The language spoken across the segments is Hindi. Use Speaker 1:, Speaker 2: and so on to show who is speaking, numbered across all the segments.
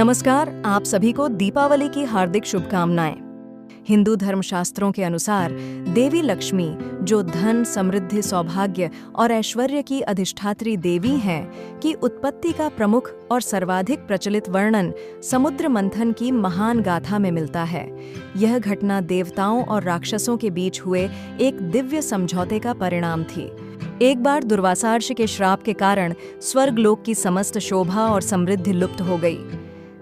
Speaker 1: नमस्कार, आप सभी को दीपावली की हार्दिक शुभकामनाएं। हिंदू धर्मशास्त्रों के अनुसार देवी लक्ष्मी, जो धन, समृद्धि, सौभाग्य और ऐश्वर्य की अधिष्ठात्री देवी हैं, की उत्पत्ति का प्रमुख और सर्वाधिक प्रचलित वर्णन समुद्र मंथन की महान गाथा में मिलता है। यह घटना देवताओं और राक्षसों के बीच हुए एक दिव्य समझौते का परिणाम थी। एक बार दुर्वासार्ष के श्राप के कारण स्वर्गलोक की समस्त शोभा और समृद्धि लुप्त हो गई।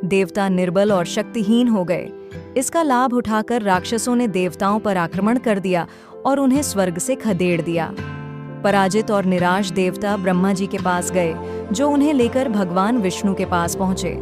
Speaker 1: देवता निर्बल और शक्तिहीन हो गए। इसका लाभ उठाकर राक्षसों ने देवताओं पर आक्रमण कर दिया और उन्हें स्वर्ग से खदेड़ दिया। पराजित और निराश देवता ब्रह्मा जी के पास गए, जो उन्हें लेकर भगवान विष्णु के पास पहुंचे।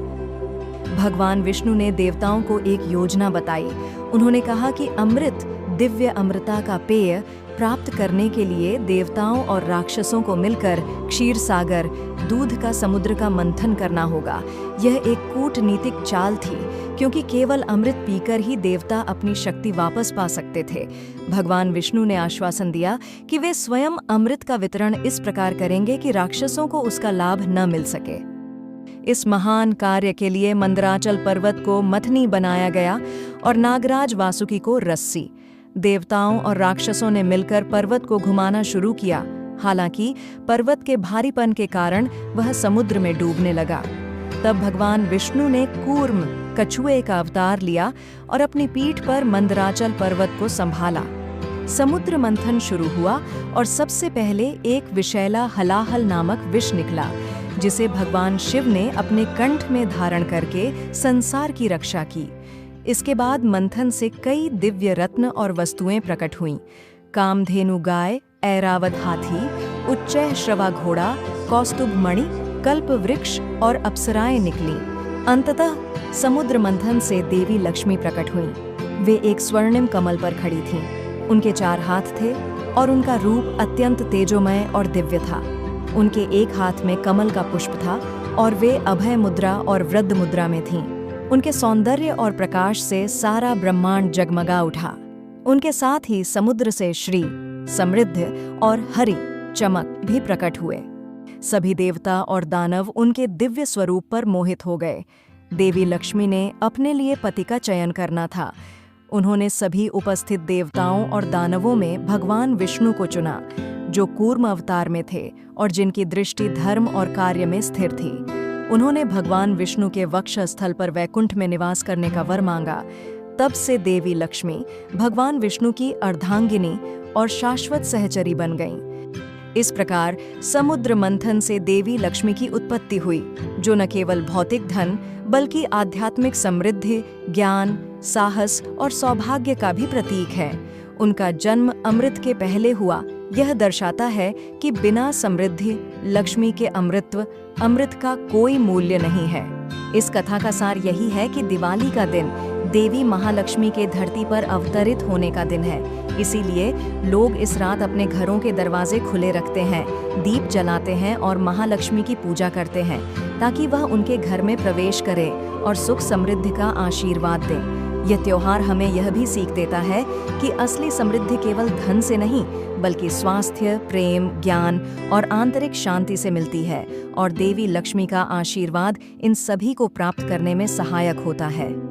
Speaker 1: भगवान विष्णु ने देवताओं को एक योजना बताई। उन्होंने कहा कि अमृत, दिव्य अमृता का पेय प्राप्त करने के लिए देवताओं और राक्षसों को मिलकर क्षीर सागर, दूध का समुद्र का मंथन करना होगा। यह एक कूटनीतिक चाल थी, क्योंकि केवल अमृत पीकर ही देवता अपनी शक्ति वापस पा सकते थे। भगवान विष्णु ने आश्वासन दिया कि वे स्वयं अमृत का वितरण इस प्रकार करेंगे कि राक्षसों को उसका लाभ न मिल सके। इस महान कार्य के लिए मंदराचल पर्वत को मथनी बनाया गया और नागराज वासुकी को रस्सी। देवताओं और राक्षसों ने मिलकर पर्वत को घुमाना शुरू किया। हालांकि पर्वत के भारीपन के कारण वह समुद्र में डूबने लगा। तब भगवान विष्णु ने कूर्म, कछुए का अवतार लिया और अपनी पीठ पर मंदराचल पर्वत को संभाला। समुद्र मंथन शुरू हुआ और सबसे पहले एक विषैला हलाहल नामक विष निकला, जिसे भगवान शिव ने अपने कंठ में धारण करके संसार की रक्षा की। इसके बाद मंथन से कई दिव्य रत्न और वस्तुएं प्रकट हुईं। कामधेनु गाय, ऐरावत हाथी, उच्चैः श्रवा घोड़ा, कौस्तुभ मणि, कल्प वृक्ष और अप्सराएं निकलीं। अंततः समुद्र मंथन से देवी लक्ष्मी प्रकट हुईं। वे एक स्वर्णिम कमल पर खड़ी थीं। उनके 4 हाथ थे और उनका रूप अत्यंत तेजोमय और दिव्य था। उनके एक हाथ में कमल का पुष्प था और वे अभय मुद्रा और वृद्ध मुद्रा में थीं। उनके सौंदर्य और प्रकाश से सारा ब्रह्मांड जगमगा उठा। उनके साथ ही समुद्र से श्री, समृद्धि और हरि, चमक भी प्रकट हुए। सभी देवता और दानव उनके दिव्य स्वरूप पर मोहित हो गए। देवी लक्ष्मी ने अपने लिए पति का चयन करना था। उन्होंने सभी उपस्थित देवताओं और दानवों में भगवान विष्णु को चुना, जो कूर्म अवतार में थे और जिनकी दृष्टि धर्म और कार्य में स्थिर थी। उन्होंने भगवान विष्णु के वक्षस्थल पर वैकुंठ में निवास करने का वर मांगा। तब से देवी लक्ष्मी भगवान विष्णु की अर्धांगिनी और शाश्वत सहचरी बन गईं। इस प्रकार समुद्र मंथन से देवी लक्ष्मी की उत्पत्ति हुई, जो न केवल भौतिक धन बल्कि आध्यात्मिक समृद्धि, ज्ञान, साहस और सौभाग्य का भी प्रतीक है। उनका जन्म अमृत के पहले हुआ। यह दर्शाता है कि बिना समृद्धि, लक्ष्मी के अमृतत्व, अमृत का कोई मूल्य नहीं है। इस कथा का सार यही है कि दिवाली का दिन देवी महालक्ष्मी के धरती पर अवतरित होने का दिन है। इसीलिए लोग इस रात अपने घरों के दरवाजे खुले रखते हैं, दीप जलाते हैं और महालक्ष्मी की पूजा करते हैं, ताकि वह उनके घर में प्रवेश करे और सुख समृद्धि का आशीर्वाद दे। यह त्योहार हमें यह भी सीख देता है कि असली समृद्धि केवल धन से नहीं, बल्कि स्वास्थ्य, प्रेम, ज्ञान और आंतरिक शांति से मिलती है, और देवी लक्ष्मी का आशीर्वाद इन सभी को प्राप्त करने में सहायक होता है।